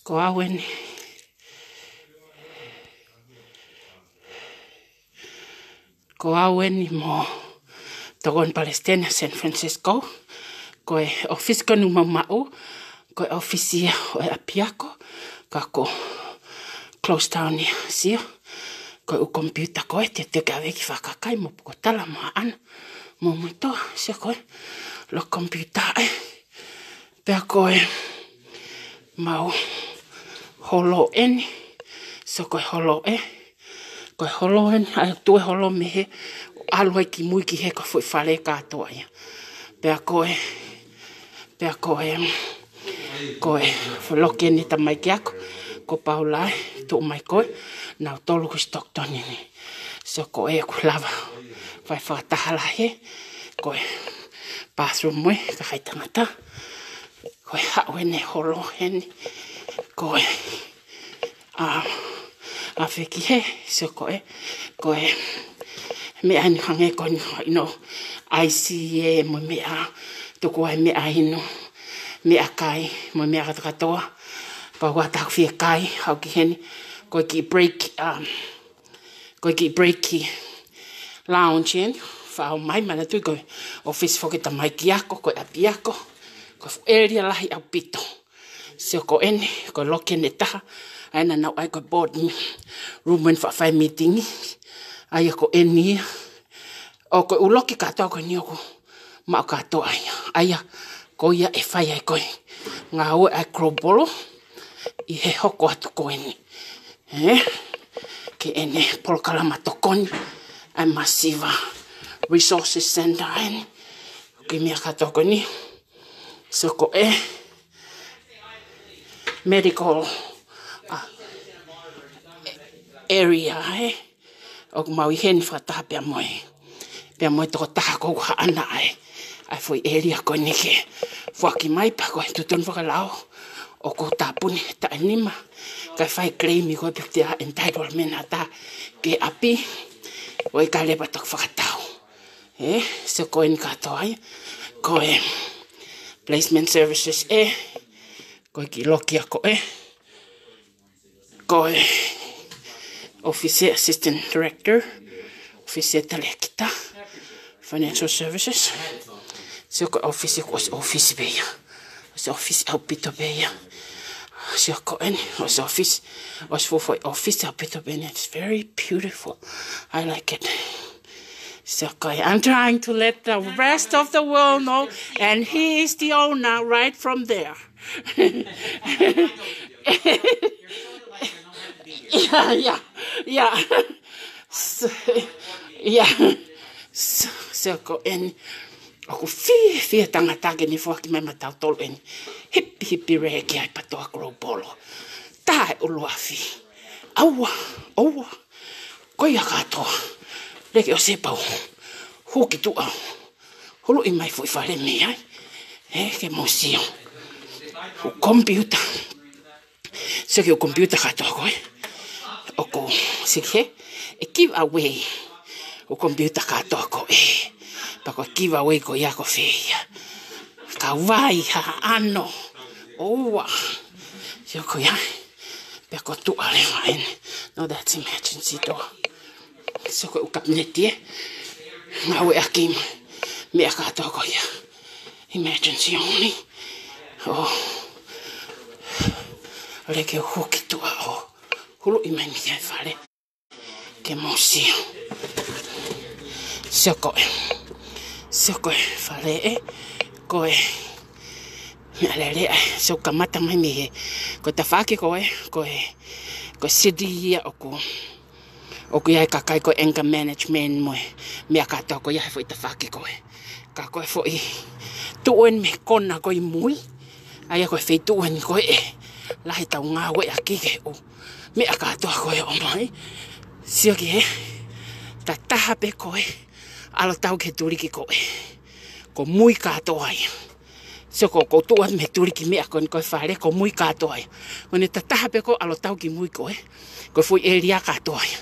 Ko awen. Ko awen mo togon Palestina San Francisco. Ko office ko numa mau. Ko office o apiako. Kako close down ni sia. Ko u computer ko te ka veki whakakai mo ko tala mo ana. Mo muto sia ko lo computer Pea koe mau holo eni. So koe holo Koe holo eni. Ai tue holo mehe. Aloi ki mui ki he ko fui whare katoa ia. Pea koe. Koe whaloke ni tamai ki ako. Ko paulai. Tu mai koe. Nau tolu ku Stockton ini. So koe ku lava. Vai whakatahala he. Koe bathroom mui. Ka hai tangata. Koe hawene holo heni. Koe a wheki he. So koe me ani hange koe ino ICA mo mea tuku ai mea ino mea kai mo mea katakatoa pa wata whia kai hau ki heni koe ki break lounge en whao mai mana tui koe office whoketa mai ki ako koe api ako koe area lahi au pito so ko ene koe loke ne taha aina nau ai koe board room en whawhai meeting ai ko eni o ko uloki katoa ko ni ko ma katoa ai ko ia e fai ai ko nga o ai krobolo I he hoko atu ko eni ke ene polkala matokoni ai masiva resources center eni ke mi katoa ko ni so ko medical area o mau I hen whataha pia moe. Pia moe toko taha kou ha ana ai fwoi area koe neke. Whaki mai pa koe tutun whakalao. O kou tāpuni ta anima. Kai whai claimi koe pia entitlement ata ke api. Oi ka lepa toko whakatau. So koe ni katoa ai. Koe placement services koe ki lokia koe. Koe Officer Assistant Director, Officer Talekita, Financial Services. So office was office beya. Was office outpito beya. So was office was for office outpito beya. It's very beautiful. I like it. So I'm trying to let the rest of the world know, and he is the owner right from there. Yeah. So ko en aku fi tangata ke ni foki mai matau tol en hippi reki ai patoa globalo tai uluafi aua ko ia kato leke o sepau huki tu au hulu I mai foi fare me ai ke museo o computer so ke o computer kato ko Oko sikhe give away o computer kato ko pa ko give away ko ya ko feia ka vai ha ano owa yo ko ya pe ko tu ale vain no that's emergency door so ko kabineti ngawe akim me kato ko ya emergency only leke hoki tu hulu I mai mia fare ke museo soko fare koe me alele so kamata mai me ko ta faki koe city oku ia kakai ko anger management mo me akato ko ia foi ta faki koe ka koe foi tuen me kona ko mui ai ko fe tuen ko lahi tau ngawe akike me akato koe o mai sio ki ta taha pe koe alo tau ke turi ki koe ko mui kato ai so ko tuan me turi ki me akon koe fare ko mui kato ai oni ta taha pe ko alo tau ki mui koe ko foi area kato ai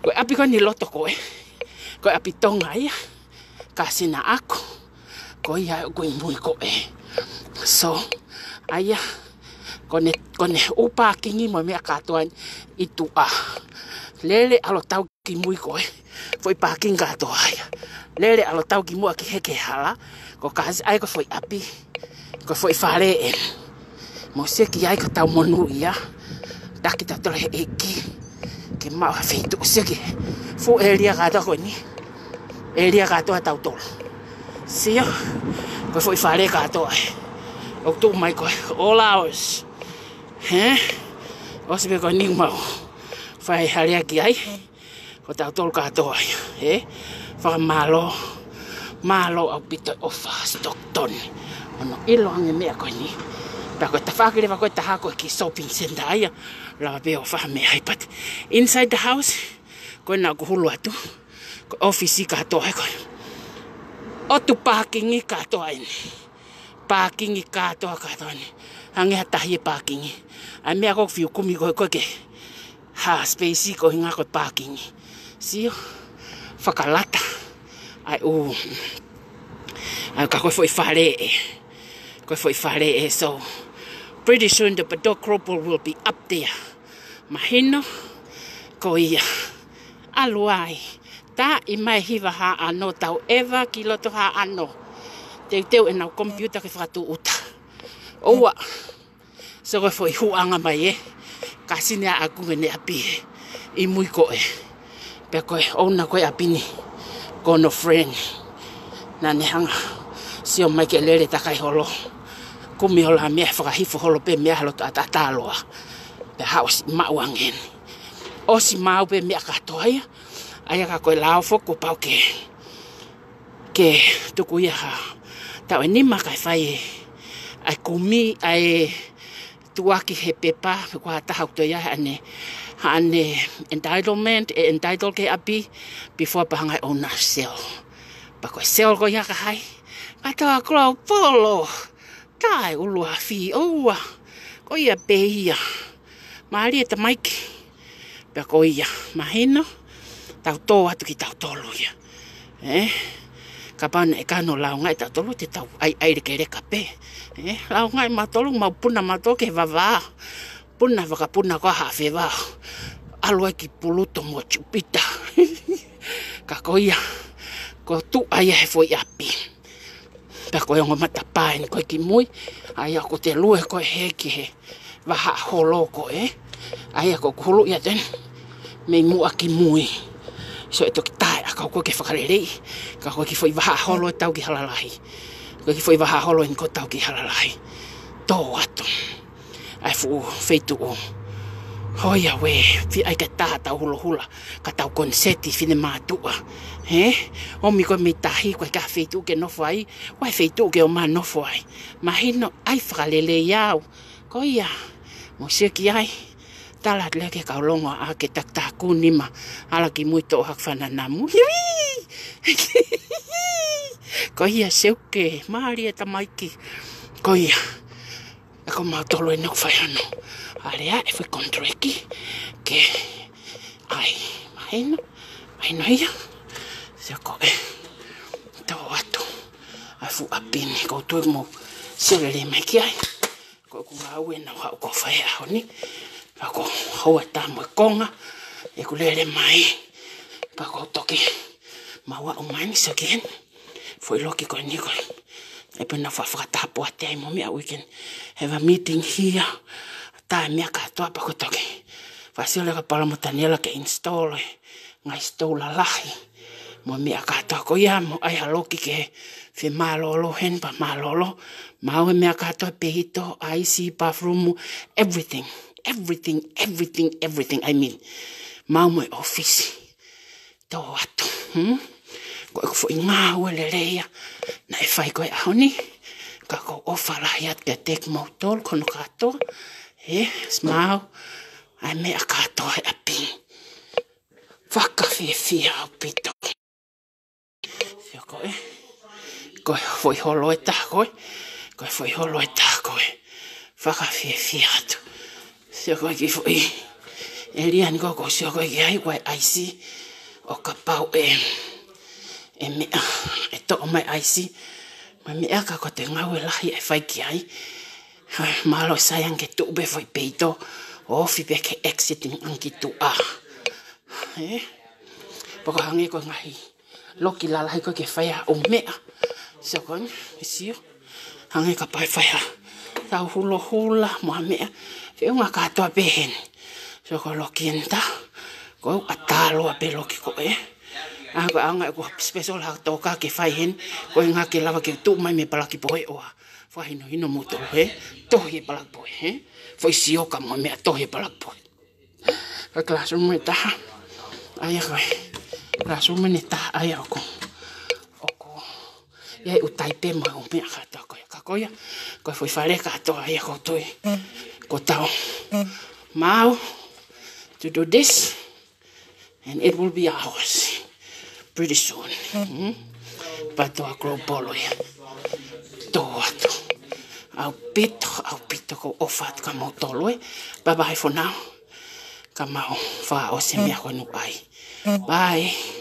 ko api ko ni loto koe ko api tonga ia kasina ako ko ia ko mui koe so aya Kone upa kingi mo mea katoa I tua. Lele alo tau ki mui koe. Foi parking katoa ia. Lele alo tau ki mua ki heke hala. Ko kasi ai ko foi api. Ko foi whare e. Mo se ki ai ko tau monu ia. Taki tau tole he eki. Ke mau ha feitu se ki. Fu elia katoa koe ni. Elia katoa tau tolo. Sio. Ko foi whare katoa e. O tu mai koe. All hours. O se me koe ni mau. Whai harea ki ai. Ko tau tolo katoa ia. Whaka malo. Malo au pito ofa Stockton. Ono ilo ange mea koe ni. Ta koe ta whakere wa koe ta hako ki shopping center aia. Lawa peo whaha mea hai pati. Inside the house. Koe nā kuhulu atu. Koe office katoa koe. Otu parkingi katoa ini. Parkingi katoa ni. Hange hatahi e parkingi. Ai mea koe fiu kumi koe koe ke. Ha space koe hinga koe parkingi. Sio. Whakalata. Ai ka koe foi whare e. Koe foi whare e. So, pretty soon the Padok Cropple will be up there. Mahino. Ko ia. Aluai. Ta I mai hiwa ha ano tau ewa ki loto ha ano. Teu e nau computer ke whakatu uta. Oua. So koe foi huanga mai e. Kasi nea aku ne api e. I mui koe. Pea koe ona koe apini. Kono friend. Nane hanga. Sio mai ke lere takai holo. Kumi hola mea whakahifo holo pe mea halo atataloa. Pea hausi mauangen. Osi mau pe mea katoa ia. Aia ka koe lao foko pau ke tuku ia ha. Tau e nima kai whai e. Ai kumi ai tuaki he pepa. Kua tahau to ia ane entitlement e entitled ke api before pahangai owner sell. Pa koe sell ko ia ka hai. Katoa klau polo. Tai ulua fi oua. Ko ia pe ia. Maari e ta maiki. Pea ko ia. Mahino. Tau tō atu ki tau tolu ia. Ka pana e kano lau ngai tau tolu te tau ai reke reka pe. Lau ngai ma tolu mau puna ma tō ke vava. Puna waka puna ko hawhi wau. Alua ki puluto mo chupita. Ka ko ia. Ko tu ai he foi api. Pea koe ongo mata paen koe ki mui. Ai ako te lue koe he ki he. Waha holo ko Ai ako kuhulu ia ten. Mei mua ki mui. So e toki tae a kau koe ke whakarerei. Ka koe ki whai waha holo e tau ki halalahi. Koe ki whai waha holo e ko tau ki halalahi. Tō atu. Ai fu feitu o. Hoia we. Fi ai ka taha tau hula hula. Ka tau konseti fine mātua. Omi koe me tahi koe ka feitu ke nofo ai. Wai feitu ke o mā nofo ai. Mahino ai whakalele iau. Koia. Mo seki ai. Tala leke kaulongo a ke taktaku nima ala ki muito hak whananamu. Ko ia seuke, maari e tamaiki. Ko ia, e ko mautolo e nuk whaiano. Area e whi kontreki ke ai, mahino ia. Sia ko e, tau atu, ai fu apini, ko tui mo sirere mai ki ai. Ko kua au e nau hau ko whai aho ni. Pako haua tamu e konga, e kulere mai. Pako toki maua o mai ni saken. Foi loki koe ni koe. E pena whakatapo a te ai mo mea we can have a meeting here. Tae mea katoa pako toki. Whasio leka palamotaniela ke install e. Ngai stole lahi. Mo mea katoa ko ia mo ai haloki ke whi malolo hen pa malolo. Mau e mea katoa pehito, IC, bathroom, everything. Everything. I mean, mau mo e office. Tō atu. Koe ko i ngā ue le reia. Na e whai koe aho ni. Ka ko ofa lahi at ke tek mau tol kono katoa. Smau. Ai mea katoa e api. Whakawhiwhia au pito. Sio koe. Koe foi holo e tā koe. Koe foi holo e tā koe. Whakawhiwhia atu. Sio koe ki fui. E ria ni koko sio koe ki ai koe aisi. O ka pau e mea. E to o mai aisi. Ma mea ka ko te ngau e lahi e whai ki ai. Malo sayang ke tu be foi peito. O fi be ke exiting ang kitu a. Poko hangi ko ngahi. Loki lalai ko ke faya o mea. So kon, isio. Hangi ka pai faya. Tau hulo hula mo mea. Fe unga katoa behen. So ko loki enta. Ko atalo a be loki ko Ako anga ko special ha toka ke fai hen. Ko nga ke lava ke tu mai me pala ki poe oa. Fai no hino moto Tohi pala poe Foi sioka mo me tohi pala poe. Ka classroom me ta. Ai ko. Classroom me ta ai ko. Ia utai pe ma o me ka to ko. Ka ko ya. Ko foi fale ka to ai ko toi. Ko tau. Mau to do this and it will be ours pretty soon. Pato a grow polo ya. Toato. Au pito ko ofat ka mo tolo Bye bye for now. Ka mau fa o se me ko no ai. Bye.